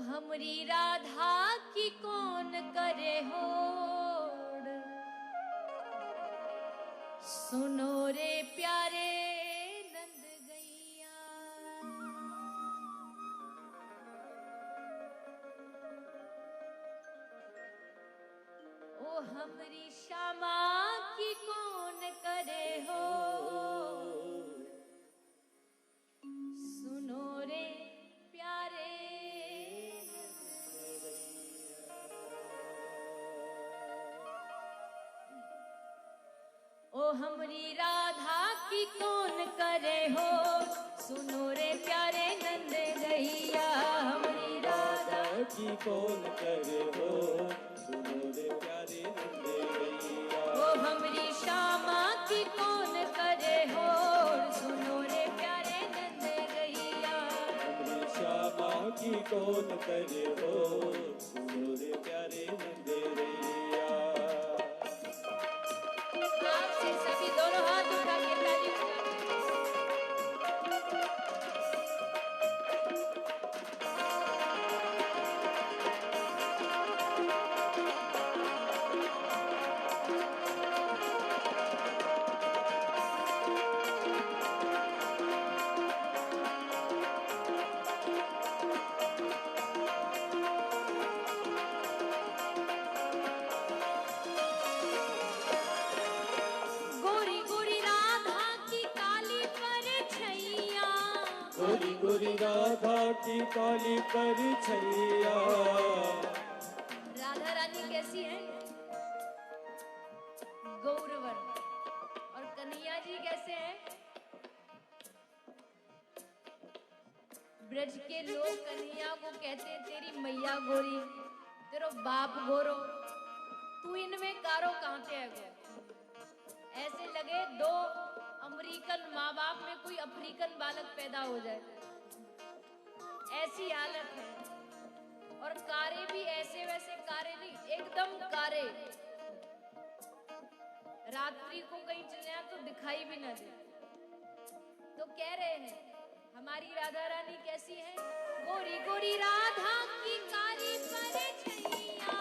हमरी राधा की कौन करे होड़, सुनो रे प्यारे नंद गैया। ओ हमरी श्यामा की कौन करे होड़, सुनो रे प्यारे। ओ हमरी राधा की कौन करे हो, सुनो रे प्यारे नंद गैया। हमरी राधा की कौन करे हो, सुनो रे प्यारे नंद गैया। ओ हमरी श्यामा की कौन करे हो, सुनो रे प्यारे नंद गैया। हमरी श्यामा की कौन करे हो, सुनो रे प्यारे नंद गैया। आपसे सभी दोनों हाथ उठा के ताली गोरी गोरी राधा की काली परछैया। राधा रानी कैसी है? गौरवर्ण। और कन्हैया जी कैसे हैं? ब्रज के लोग कन्हैया को कहते हैं तेरी मैया गोरी, तेरो बाप गोरो, तू इनमें कारो कहां पे है गो? ऐसे लगे दो अमेरिकन माँ बाप में कोई अफ्रीकन बालक पैदा हो जाए, ऐसी हालत है। और कारे भी ऐसे वैसे कारे नहीं, एकदम कारे। रात्रि को कहीं चले जाए तो दिखाई भी ना दे। तो कह रहे हैं हमारी राधा रानी कैसी है? गोरी गोरी राधा की काली परछैया।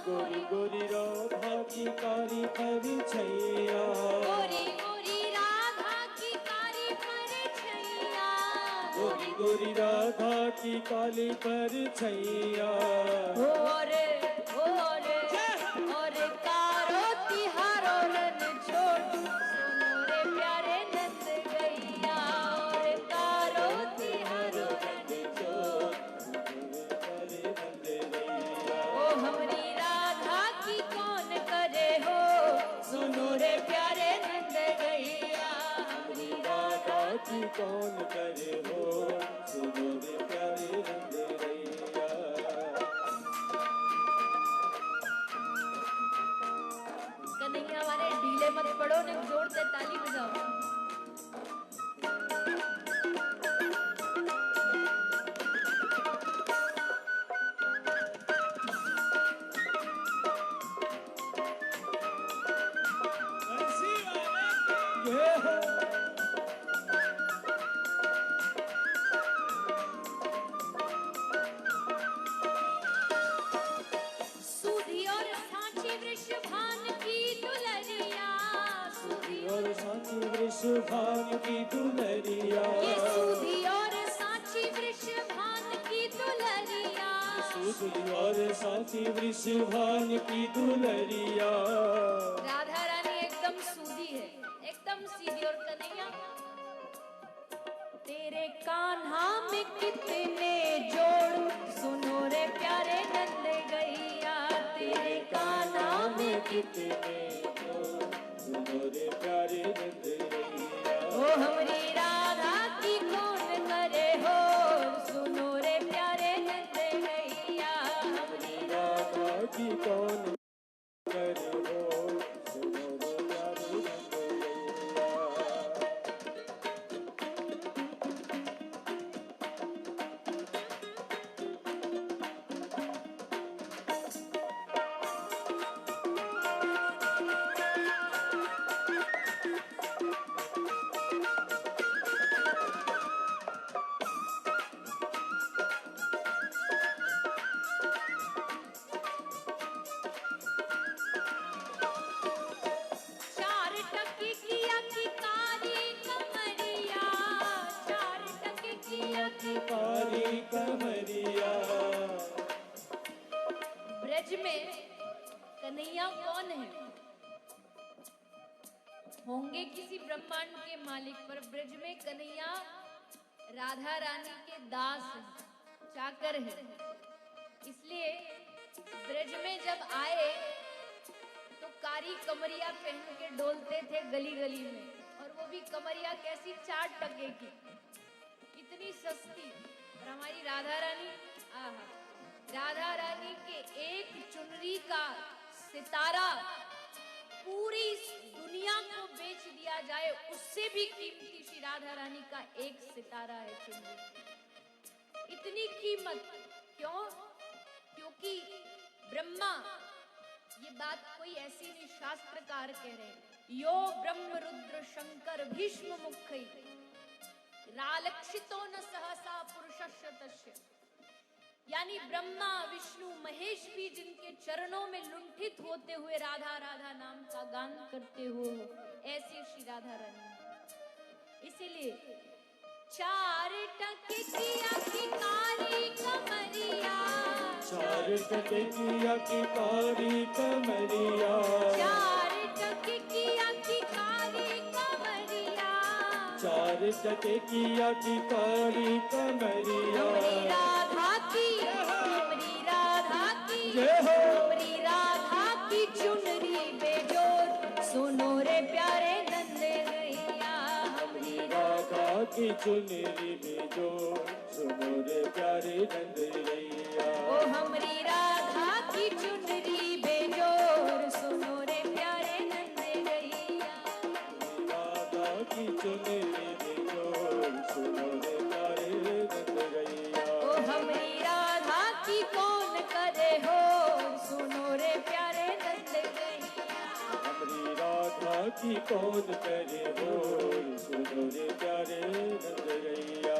गोरी गोरी राधा की काली परछैया। गोरी गोरी राधा की काली परछैया। गोरी गोरी राधा की काली परछैया। और कारो तिहारो रन छोड़, सुनो रे प्यारे नंद गैया। और कारो तिहारो रन छोड़, प्यारे नंद गैया। ओ हमरी राधा की कौन करे हो, सुनो रे प्यारे नंद गैया। हमरी राधा की कौन करे हो, सुनो रे प्यारे नंद गैया। कन्हैया वाले ढीले मत पड़ो, ने जोर से ताली बजाओ। ये है सूधी और सांची वृषभान की दुलरिया। सूधी और साथी वृषभान की दुलरिया। ये सूधी और सांची वृषभान की दुलरिया। सूदी और साथी वृषभान की दुलरिया। राधा रानी एकदम सूधी है, एकदम सीधी। और कन्हैया तेरे कान्हा में कितने जोड़, सुनो रे प्यारे नंद गैया। तेरे कान्हा में कितने जोड़, सुनो रे प्यारे नंद गैया। ओ हमरी राधा की कौन करे हो, सुनो रे प्यारे नंद गैया। हमरी राधा की कौन करे हो, होंगे किसी ब्रह्मांड के मालिक, पर ब्रज में कन्हैया राधा रानी के दास हैं, चाकर हैं। इसलिए ब्रज में जब आए तो कारी कमरिया पहन के डोलते थे गली गली में, और वो भी कमरिया कैसी, 4 टके की, इतनी सस्ती। और हमारी राधा रानी, आहा, राधा रानी के एक चुनरी का सितारा पूरी दुनिया को बेच दिया जाए, उससे भी कीमती श्री राधा रानी का एक सितारा है चुनरी। इतनी कीमत क्यों? क्योंकि ब्रह्मा, ये बात कोई ऐसी नहीं, शास्त्रकार कह रहे हैं, यो ब्रह्म रुद्र शंकर भीष्म मुखै रालक्षितो न सहसा पुरुषस्य तस्य। यानी ब्रह्मा विष्णु महेश भी जिनके चरणों में लुंठित होते हुए राधा राधा नाम का गान करते हुए हो, ऐसी श्री राधा रानी। इसीलिए 4 टके किया की कारी कमरिया, 4 टके किया की कारी कमरिया, 4 टके किया की कारी कमरिया, 4 टके किया की कारी कमरिया। हमरी राधा की, हमरी राधा की, जय हो। हमरी राधा की चुनरी बेजोर, सुनो रे प्यारे नंद गैया। हमरी राधा की चुनरी में जो, सुनो रे प्यारे नंद रैया। ओ हमरी राधा की चुनरी बेजोर, सुनो रे प्यारे नंद गैया। राधा की चुनरी में जो, सुनो रे प्यारे नंद रैया। ओ हमरी राधा की कौन करे हो, सुनो रे प्यारे नंद गैया। हमरी राधा की कौन करे हो, सुनो रे प्यारे नंद रैया।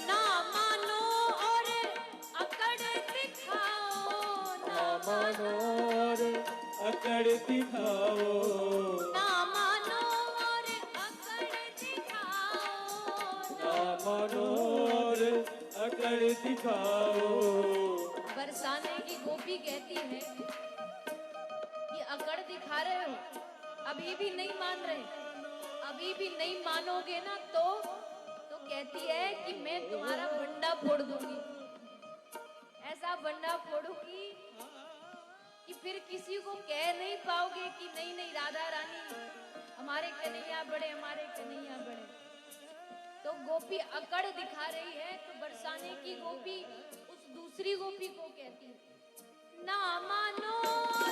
ना मानो और अकड़ दिखाओ, ना मानो और अकड़ दिखाओ, ना मानो और अकड़ दिखाओ, ना मानो और अकड़ दिखाओ। बरसाने की गोपी कहती है कि अकड़ दिखा रहे हो, अभी भी नहीं मान रहे, अभी भी नहीं मानोगे ना तो कहती है कि मैं तुम्हारा बंडा फोड़ दूंगी, ऐसा बंडा फोड़ूंगी कि फिर किसी को कह नहीं पाओगे कि नहीं नहीं राधा रानी हमारे कन्हैया बड़े, हमारे कन्हैया बड़े। तो गोपी अकड़ दिखा रही है, तो बरसाने की गोपी उस दूसरी गोपी को कहती है, ना मानो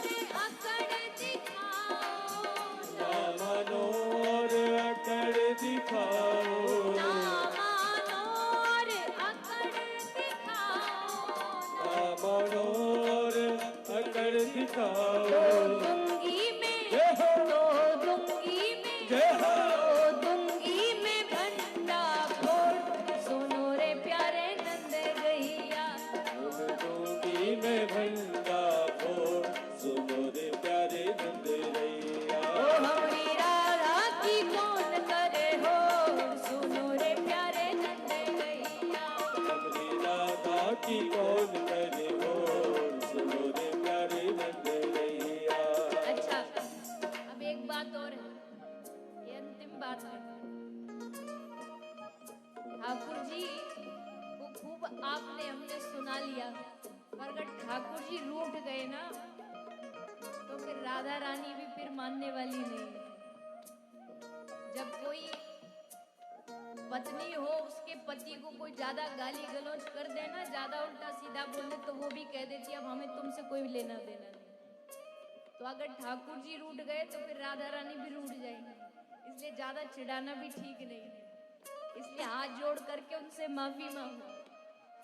रे अकड़ दिखाओ, ना मानो और अकड़ दिखाओ, ना मानो रे अकड़ दिखाओ, ना मानो और अकड़ दिखाओ। तो दूंगी मैं, जय हो। तो दूंगी मैं, जय हो। तो दूंगी मैं भंडा फोड़, सुनो रे प्यारे नंद गैया। दूंगी मैं भंडा फोड़, सुनो रे प्यारे नंद रैया। ओ हमरी राधा की कौन करे हो, सुनो रे प्यारे नंद गैया। हमरी राधा की कौन करे हो, सुनो रे प्यारे नंद रैया। अच्छा, अब एक बात और है, ये अंतिम बात है। ठाकुर जी को खूब आपने हमने सुना लिया, पर अगर ठाकुर जी रूठ गए ना तो फिर राधा रानी भी फिर मानने वाली नहीं है। जब कोई पत्नी हो, उसके पति को कोई ज्यादा गाली गलौज कर देना, ज्यादा उल्टा सीधा बोले, तो वो भी कह देती है अब हमें तुमसे कोई लेना देना नहीं। तो अगर ठाकुर जी रूठ गए तो फिर राधा रानी भी रूठ जाएंगी, इसलिए ज्यादा चिढ़ाना भी ठीक नहीं है। इसलिए हाथ जोड़ करके उनसे माफी मांगो।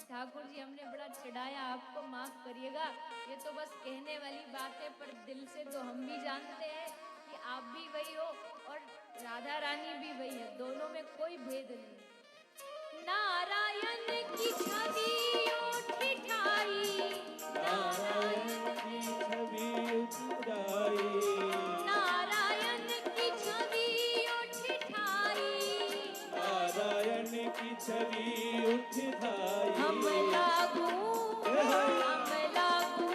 ठाकुर जी हमने बड़ा चिढ़ाया, आपको माफ करिएगा। ये तो बस कहने वाली बात है, पर दिल से तो हम भी जानते हैं कि आप भी वही हो और राधा रानी भी वही है, दोनों में कोई भेद नहीं। नारायण की छवि उठी ठाई, नारायण की छवि उतराई, नारायण की छवि उठी ठाई, नारायण की छवि उतराई। हम लागू, हम लागू,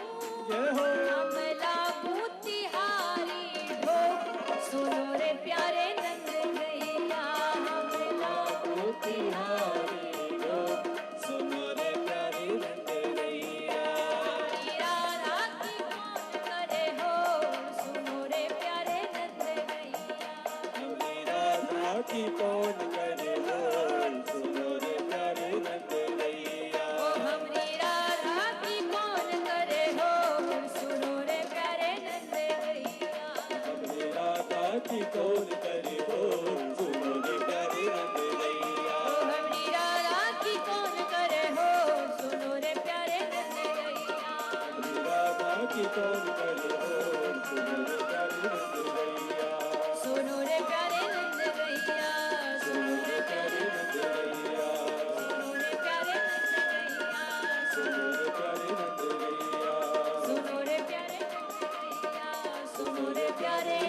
जय हो हम लागू तिहारी ढोक, सुनो रे प्यारे नंद गैया, हम लागू तिहारी हो, सुनो रे प्यारे नंद गैया। राधा की कौन करे हो, सुनो रे प्यारे नंद गैया। हमें राधा की कौन करे हो, सुनो रे प्यारे नंद गैया। ओ हमरी राधा की कौन करे हो, सुनो रे प्यारे नंद गैया। हमें राधा की कौन करे हो, सुनो रे प्यारे नंद गैया। ओ हमरी राधा की कौन करे हो, सुनो रे प्यारे नंद गैया। हमें राधा की कौन करे हो, सुनो रे प्यारे नंद गैया। सुनो रे प्यारे नंद गैया, सुनो रे प्यारे नंद गैया। सुनो रे प्यारे नंद गैया, सुनो रे प्यारे नंद गैया। सुनो रे प्यारे नंद गैया, सुनो रे प्यारे